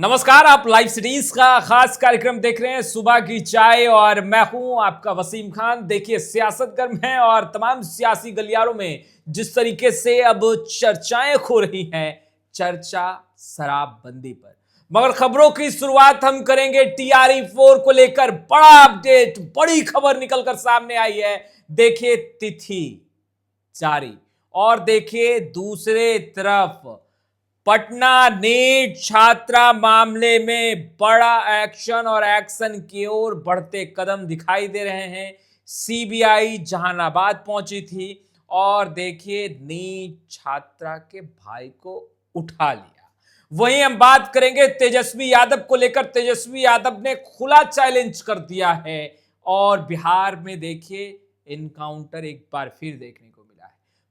नमस्कार, आप live cities का खास कार्यक्रम देख रहे हैं सुबह की चाय और मैं हूं आपका वसीम खान। देखिए, सियासत गर्म है और तमाम सियासी गलियारों में जिस तरीके से अब चर्चाएं हो रही हैं, चर्चा शराबबंदी पर। मगर खबरों की शुरुआत हम करेंगे टीआरई 4 को लेकर बड़ा अपडेट, बड़ी खबर निकलकर सामने आई है। देखिए तिथि जारी और देखिए दूसरे तरफ पटना नीट छात्रा मामले में बड़ा एक्शन और एक्शन की ओर बढ़ते कदम दिखाई दे रहे हैं। सीबीआई जहानाबाद पहुंची थी और देखिए नीट छात्रा के भाई को उठा लिया। वहीं हम बात करेंगे तेजस्वी यादव को लेकर। तेजस्वी यादव ने खुला चैलेंज कर दिया है और बिहार में देखिए इनकाउंटर एक बार फिर देखने को मिला है।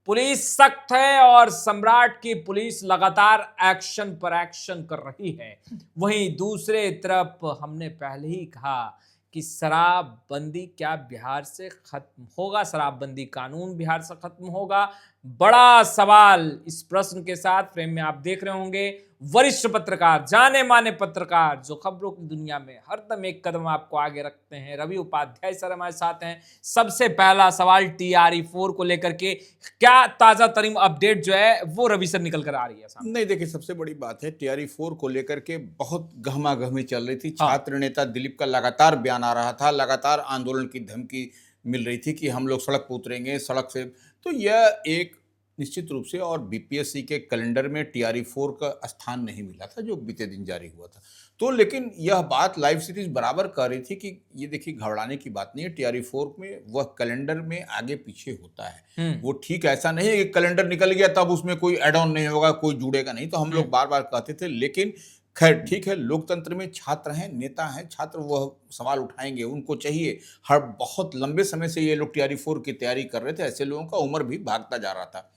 पुलिस सख्त है और सम्राट की पुलिस लगातार एक्शन पर एक्शन कर रही है। वहीं दूसरे तरफ हमने पहले ही कहा कि शराबबंदी क्या बिहार से खत्म होगा, शराबबंदी कानून बिहार से खत्म होगा? बड़ा सवाल इस प्रश्न के साथ फ्रेम में आप देख रहे होंगे वरिष्ठ पत्रकार, जाने माने पत्रकार जो खबरों की दुनिया में हरदम एक कदम आपको आगे रखते हैं, रवि उपाध्याय सर हमारे साथ हैं। सबसे पहला सवाल टीआरई 4 को लेकर के, क्या ताजा तरीन अपडेट जो है वो रवि सर निकल कर आ रही है सामने? नहीं, देखिए, सबसे बड़ी बात है टीआरई 4 को लेकर के बहुत गहमा-गहमी चल रही थी। हाँ। छात्र नेता दिलीप का लगातार बयान आ रहा था, लगातार आंदोलन की धमकी मिल रही थी कि हम लोग सड़क पर उतरेंगे, सड़क से। तो यह एक निश्चित रूप से, और बीपीएससी के कैलेंडर में टीआरई 4 का स्थान नहीं मिला था जो बीते दिन जारी हुआ था। तो लेकिन यह बात लाइव सीरीज बराबर कह रही थी कि ये देखिए, घबराने की बात नहीं है। टीआरई 4 में वह कैलेंडर में आगे पीछे होता है, वो ठीक ऐसा नहीं है कि कैलेंडर निकल गया तब उसमें कोई एड ऑन नहीं होगा, कोई जुड़ेगा नहीं। तो हम लोग बार बार कहते थे, लेकिन खैर ठीक है, लोकतंत्र में छात्र हैं, नेता हैं, छात्र वह सवाल उठाएंगे, उनको चाहिए। हर बहुत लंबे समय से ये लोग टीआरई 4 की तैयारी कर रहे थे, ऐसे लोगों का उम्र भी भागता जा रहा था।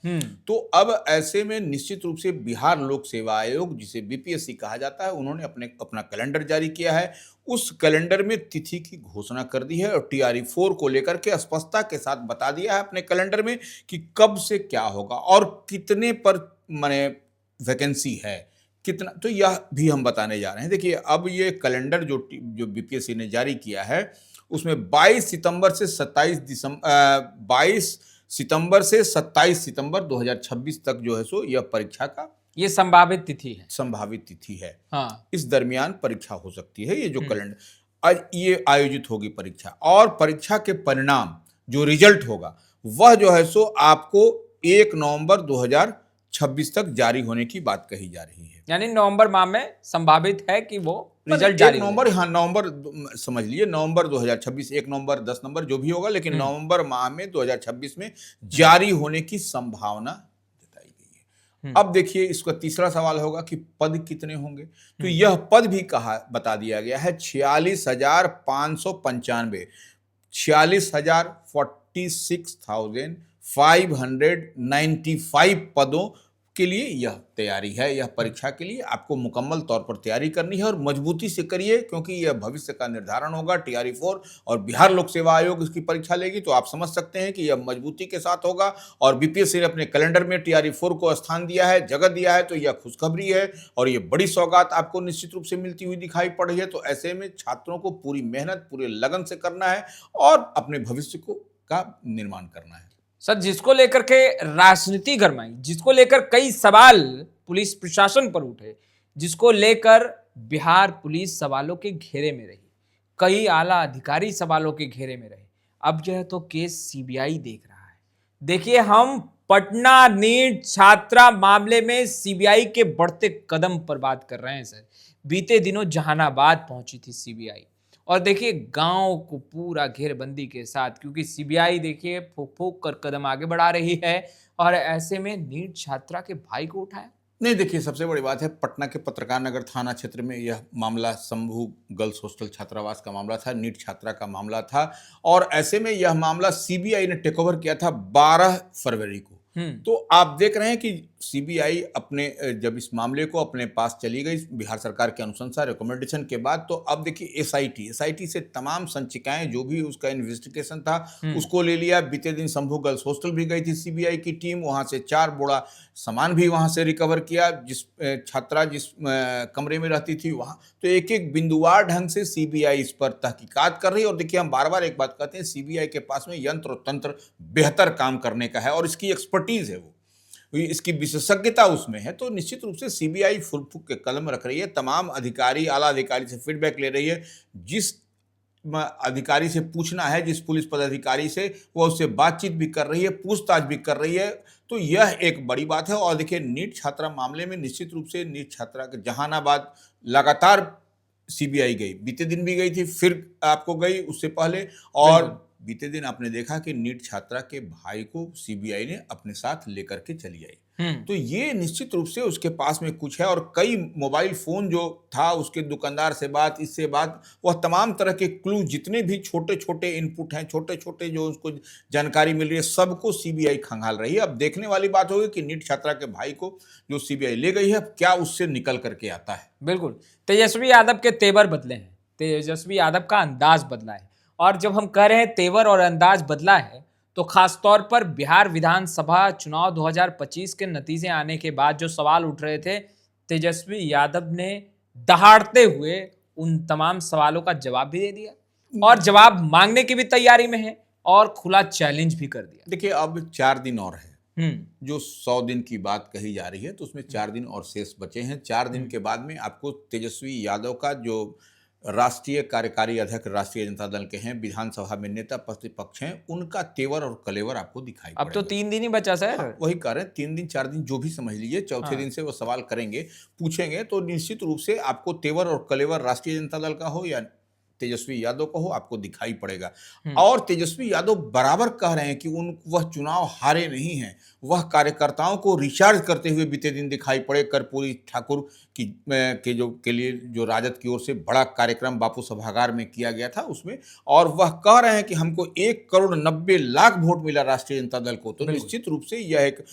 तो अब ऐसे में निश्चित रूप से बिहार लोक सेवा आयोग, जिसे बीपीएससी कहा जाता है, उन्होंने अपना कैलेंडर जारी किया है। उस कैलेंडर में तिथि की घोषणा कर दी है और टीआरई 4 को लेकर के स्पष्टता के साथ बता दिया है अपने कैलेंडर में कि कब से क्या होगा और कितने पर माने वैकेंसी है, कितना। तो यह भी हम बताने जा रहे हैं। देखिए, अब ये कैलेंडर जो बीपीएससी ने जारी किया है, उसमें 22 सितंबर से 27 सितंबर 2026 तक जो है सो यह परीक्षा का ये संभावित तिथि है। हाँ, इस दरमियान परीक्षा हो सकती है। ये जो कैलेंडर आज ये आयोजित होगी परीक्षा, और परीक्षा के परिणाम जो रिजल्ट होगा वह जो है सो आपको 1 नवंबर 2026 तक जारी होने की बात कही जा रही है। यानी नवंबर माह में संभावित है कि वो रिजल्ट जारी हो। नवंबर, हाँ, नवंबर समझ लीजिए, नवंबर 2026, 1 नवंबर 10 नवंबर जो भी होगा, लेकिन नवंबर माह में 2026 में जारी होने की संभावना जताई गई है। अब देखिए, इसका तीसरा सवाल होगा कि पद कितने होंगे। तो यह पद भी बता दिया गया है, 46,595 46,46,595 पदों के लिए यह तैयारी है। यह परीक्षा के लिए आपको मुकम्मल तौर पर तैयारी करनी है और मजबूती से करिए, क्योंकि यह भविष्य का निर्धारण होगा। टीआरई 4 और बिहार लोक सेवा आयोग इसकी परीक्षा लेगी, तो आप समझ सकते हैं कि यह मजबूती के साथ होगा। और बीपीएससी ने अपने कैलेंडर में टीआरई 4 को स्थान दिया है, जगह दिया है, तो यह खुशखबरी है और ये बड़ी सौगात आपको निश्चित रूप से मिलती हुई दिखाई पड़ रही है। तो ऐसे में छात्रों को पूरी मेहनत, पूरे लगन से करना है और अपने भविष्य का निर्माण करना है। सर, जिसको लेकर के राजनीति गरमाई, जिसको लेकर कई सवाल पुलिस प्रशासन पर उठे, जिसको लेकर बिहार पुलिस सवालों के घेरे में रही, कई आला अधिकारी सवालों के घेरे में रहे, अब जो है तो केस सीबीआई देख रहा है। देखिए, हम पटना नीट छात्रा मामले में सीबीआई के बढ़ते कदम पर बात कर रहे हैं। सर, बीते दिनों जहानाबाद पहुंची थी सीबीआई और देखिए गांव को पूरा घेरबंदी के साथ, क्योंकि सीबीआई देखिए फूक फूक कर कदम आगे बढ़ा रही है और ऐसे में नीट छात्रा के भाई को उठाया। नहीं, देखिए, सबसे बड़ी बात है, पटना के पत्रकार नगर थाना क्षेत्र में यह मामला शंभू गर्ल्स हॉस्टल छात्रावास का मामला था, नीट छात्रा का मामला था। और ऐसे में यह मामला सीबीआई ने टेक ओवर किया था 12 फरवरी को। तो आप देख रहे हैं कि सीबीआई अपने जब इस मामले को अपने पास चली गई बिहार सरकार के अनुशंसा रिकमेंडेशन के बाद, तो अब देखिए एसआईटी से तमाम संचिकाएं जो भी उसका इन्वेस्टिगेशन था उसको ले लिया। बीते दिन शंभू गर्ल्स हॉस्टल भी गई थी सीबीआई की टीम, वहां से 4 बोरा सामान भी वहां से रिकवर किया, जिस छात्रा जिस कमरे में रहती थी वहां। तो एक एक बिंदुवार ढंग से सीबीआई इस पर तहकीकात कर रही है। और देखिए, हम बार बार एक बात कहते हैं, सीबीआई के पास में यंत्र और तंत्र बेहतर काम करने का है और इसकी एक्सपर्टीज है, वो इसकी विशेषज्ञता उसमें है। तो निश्चित रूप से सीबीआई फूल फूक के कदम रख रही है, तमाम अधिकारी आला अधिकारी से फीडबैक ले रही है। जिस अधिकारी से पूछना है, जिस पुलिस पदाधिकारी से, वह उससे बातचीत भी कर रही है, पूछताछ भी कर रही है। तो यह एक बड़ी बात है। और देखिए, नीट छात्रा मामले में निश्चित रूप से नीट छात्रा के जहानाबाद लगातार सीबीआई गई, बीते दिन भी गई थी, फिर आपको गई उससे पहले, और बीते दिन आपने देखा कि नीट छात्रा के भाई को सीबीआई ने अपने साथ लेकर के चली आई। तो ये निश्चित रूप से उसके पास में कुछ है। और कई मोबाइल फोन जो था, उसके दुकानदार से बात, इससे बात, वह तमाम तरह के क्लू, जितने भी छोटे छोटे इनपुट हैं, छोटे छोटे जो उसको जानकारी मिल रही है, सबको सीबीआई खंगाल रही है। अब देखने वाली बात होगी कि नीट छात्रा के भाई को जो सीबीआई ले गई है, क्या उससे निकल करके आता है। बिल्कुल, तेजस्वी यादव के तेवर बदले हैं, तेजस्वी यादव का अंदाज बदला है। और जब हम कह रहे हैं तेवर और अंदाज बदला है, तो खास तौर पर बिहार विधानसभा चुनाव 2025 के नतीजे आने के बाद जो सवाल उठ रहे थे, तेजस्वी यादव ने दहाड़ते हुए उन तमाम सवालों का जवाब भी दे दिया और जवाब मांगने की भी तैयारी में है और खुला चैलेंज भी कर दिया। देखिए, अब 4 दिन और है, जो 100 दिन की बात कही जा रही है, तो उसमें 4 दिन और शेष बचे हैं। 4 दिन के बाद में आपको तेजस्वी यादव का, जो राष्ट्रीय कार्यकारी अध्यक्ष राष्ट्रीय जनता दल के हैं, विधानसभा में नेता प्रतिपक्ष हैं, उनका तेवर और कलेवर आपको दिखाई अब तो 3 दिन ही बचा सर। हाँ, वही कह रहे हैं, 3 दिन 4 दिन जो भी समझ लीजिए, चौथे दिन से वो सवाल करेंगे, पूछेंगे, तो निश्चित रूप से आपको तेवर और कलेवर राष्ट्रीय जनता दल का हो या तेजस्वी यादव को हो, आपको दिखाई पड़ेगा। और तेजस्वी यादव बराबर कह रहे हैं कि वह चुनाव हारे नहीं हैं, वह कार्यकर्ताओं को रिचार्ज करते हुए बीते दिन दिखाई पड़े। कर्पूरी ठाकुर के लिए जो राजद की ओर से बड़ा कार्यक्रम बापू सभागार में किया गया था उसमें, और वह कह रहे हैं कि हमको 1,90,00,000 वोट मिला राष्ट्रीय जनता दल को। तो निश्चित रूप से यह एक,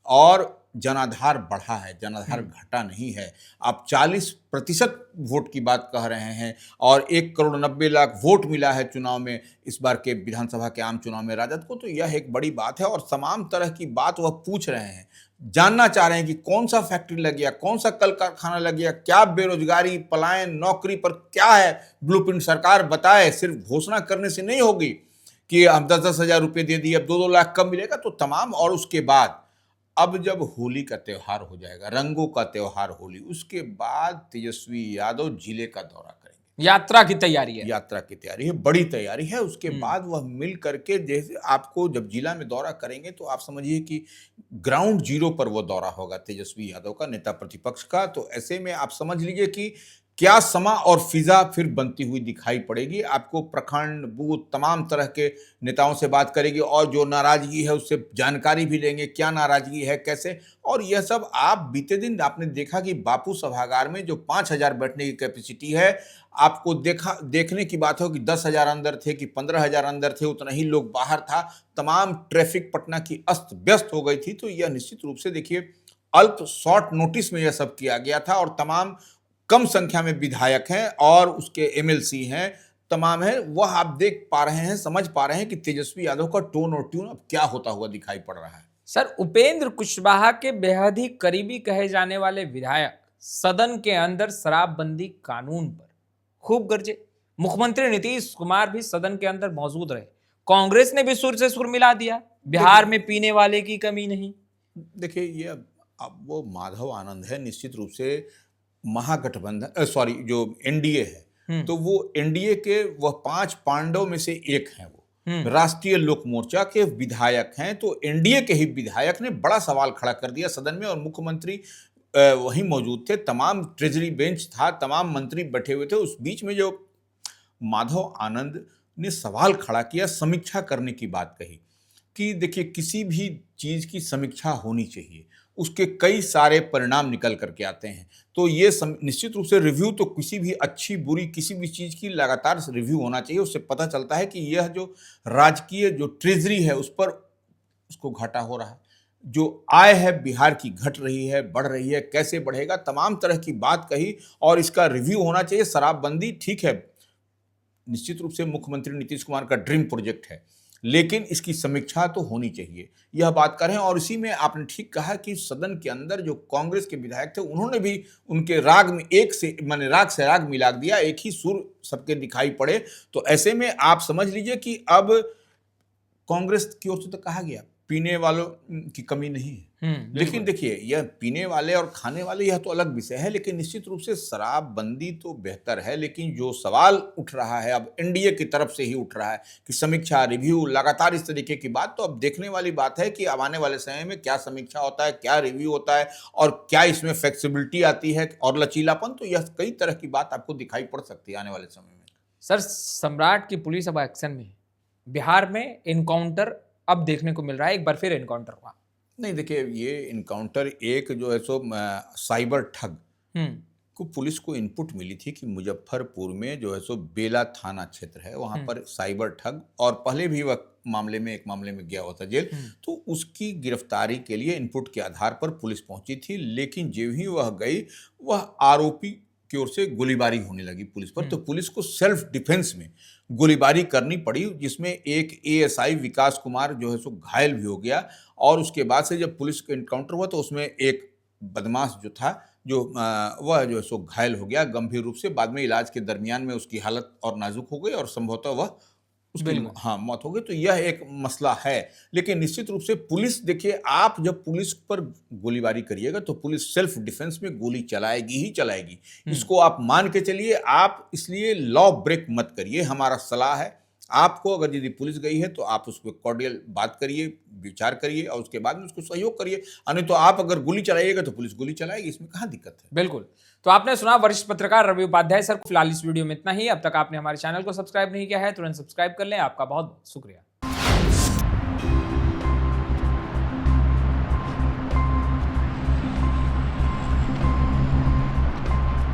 और जनाधार बढ़ा है, जनाधार घटा नहीं है। आप 40% वोट की बात कह रहे हैं, और 1,90,00,000 वोट मिला है चुनाव में, इस बार के विधानसभा के आम चुनाव में राजद को। तो यह एक बड़ी बात है। और तमाम तरह की बात वह पूछ रहे हैं, जानना चाह रहे हैं कि कौन सा फैक्ट्री लग गया, कौन सा कल कारखाना लग गया, क्या बेरोजगारी, पलायन, नौकरी पर क्या है ब्लूप्रिंट, सरकार बताए। सिर्फ घोषणा करने से नहीं होगी कि हम 10-10 हज़ार रुपये दे दिए, अब 2-2 लाख कब मिलेगा, तो तमाम। और उसके बाद अब जब होली का त्यौहार हो जाएगा, रंगों का त्यौहार होली, उसके बाद तेजस्वी यादव जिले का दौरा करेंगे। यात्रा की तैयारी है, यात्रा की तैयारी है, बड़ी तैयारी है। उसके बाद वह मिल करके, जैसे आपको जब जिला में दौरा करेंगे, तो आप समझिए कि ग्राउंड जीरो पर वो दौरा होगा तेजस्वी यादव का, नेता प्रतिपक्ष का। तो ऐसे में आप समझ लीजिए कि क्या समा और फिजा फिर बनती हुई दिखाई पड़ेगी आपको। प्रखंड, बूथ, तमाम तरह के नेताओं से बात करेगी, और जो नाराजगी है उससे जानकारी भी लेंगे, क्या नाराजगी है, कैसे। और यह सब आप बीते दिन आपने देखा कि बापू सभागार में जो 5,000 बैठने की कैपेसिटी है, आपको देखने की बात हो कि 10,000 अंदर थे कि 15,000 अंदर थे, उतना ही लोग बाहर था। तमाम ट्रैफिक पटना की अस्त व्यस्त हो गई थी। तो यह निश्चित रूप से देखिए, अल्प शॉर्ट नोटिस में यह सब किया गया था, और तमाम कम संख्या में विधायक हैं और उसके एमएलसी हैं, तमाम है, वह आप देख पा रहे हैं, समझ पा रहे हैं कि तेजस्वी यादव का टोन और ट्यून अब क्या होता हुआ दिखाई पड़ रहा है। सर, उपेंद्र कुशवाहा के बेहद ही करीबी कहे जाने वाले विधायक सदन के अंदर शराबबंदी कानून पर खूब गरजे। मुख्यमंत्री नीतीश कुमार भी सदन के अंदर मौजूद रहे। कांग्रेस ने भी सुर से सुर मिला दिया, बिहार में पीने वाले की कमी नहीं। देखिए, ये अब वो माधव आनंद है, निश्चित रूप से महागठबंधन, सॉरी, जो एनडीए है, तो वो एनडीए के वह 5 पांडव में से एक हैं। वो राष्ट्रीय लोक मोर्चा के विधायक हैं। तो एनडीए के ही विधायक ने बड़ा सवाल खड़ा कर दिया सदन में, और मुख्यमंत्री वहीं मौजूद थे, तमाम ट्रेजरी बेंच था, तमाम मंत्री बैठे हुए थे। उस बीच में जो माधव आनंद ने सवाल खड़ा किया, समीक्षा करने की बात कही कि देखिए, किसी भी चीज की समीक्षा होनी चाहिए, उसके कई सारे परिणाम निकल करके आते हैं। तो ये निश्चित रूप से रिव्यू, तो किसी भी अच्छी बुरी किसी भी चीज़ की लगातार रिव्यू होना चाहिए। उससे पता चलता है कि यह जो राजकीय जो ट्रेजरी है, उस पर उसको घाटा हो रहा है, जो आय है बिहार की घट रही है, बढ़ रही है, कैसे बढ़ेगा, तमाम तरह की बात कही और इसका रिव्यू होना चाहिए। शराबबंदी ठीक है, निश्चित रूप से मुख्यमंत्री नीतीश कुमार का ड्रीम प्रोजेक्ट है, लेकिन इसकी समीक्षा तो होनी चाहिए, यह बात कर रहे हैं। और इसी में आपने ठीक कहा कि सदन के अंदर जो कांग्रेस के विधायक थे, उन्होंने भी उनके राग में एक से माने राग से राग मिला दिया, एक ही सुर सबके दिखाई पड़े। तो ऐसे में आप समझ लीजिए कि अब कांग्रेस की ओर से तो कहा गया पीने वालों की कमी नहीं है, लेकिन देखिए यह पीने वाले और खाने वाले यह तो अलग विषय है, लेकिन निश्चित रूप से शराबबंदी तो बेहतर है। लेकिन जो सवाल उठ रहा है अब एनडीए की तरफ से ही उठ रहा है कि समीक्षा रिव्यू लगातार इस तरीके की बात, तो अब देखने वाली बात है कि अब आने वाले समय में क्या समीक्षा होता है, क्या रिव्यू होता है और क्या इसमें फ्लेक्सिबिलिटी आती है और लचीलापन। तो यह कई तरह की बात आपको दिखाई पड़ सकती है आने वाले समय में। सर, सम्राट की पुलिस अब एक्शन में है। बिहार में इनकाउंटर अब देखने को मिल रहा है, एक बार फिर इनकाउंटर हुआ। नहीं देखिए, ये इनकाउंटर एक जो है सो साइबर ठग को पुलिस को इनपुट मिली थी कि मुजफ्फरपुर में जो है सो बेला थाना क्षेत्र है, वहाँ पर साइबर ठग और पहले भी वह एक मामले में गया हुआ था जेल, तो उसकी गिरफ्तारी के लिए इनपुट के आधार पर पुलिस पहुंची थी। लेकिन जब ही वह गई, वह आरोपी की ओर से गोलीबारी होने लगी पुलिस पर, तो पुलिस को सेल्फ डिफेंस में गोलीबारी करनी पड़ी, जिसमें एक एएसआई विकास कुमार जो है सो घायल भी हो गया। और उसके बाद से जब पुलिस का इनकाउंटर हुआ तो उसमें एक बदमाश जो था वह जो है सो घायल हो गया गंभीर रूप से। बाद में इलाज के दरमियान में उसकी हालत और नाजुक हो गई और संभवतः वह उसकी मौत हो गई। तो यह एक मसला है। लेकिन निश्चित रूप से पुलिस, देखिए आप जब पुलिस पर गोलीबारी करिएगा तो पुलिस सेल्फ डिफेंस में गोली चलाएगी ही चलाएगी, इसको आप मान के चलिए। आप इसलिए लॉ ब्रेक मत करिए, हमारा सलाह है आपको। अगर यदि पुलिस गई है तो आप उस पर कॉर्डियल बात करिए, विचार करिए और उसके बाद में उसको सहयोग करिए। नहीं तो आप अगर गोली चलाइएगा तो पुलिस गोली चलाएगी, इसमें कहाँ दिक्कत है। बिल्कुल। तो आपने सुना वरिष्ठ पत्रकार रवि उपाध्याय सर। फिलहाल इस वीडियो में इतना ही। अब तक आपने हमारे चैनल को सब्सक्राइब नहीं किया है, तुरंत सब्सक्राइब कर लें। आपका बहुत बहुत शुक्रिया।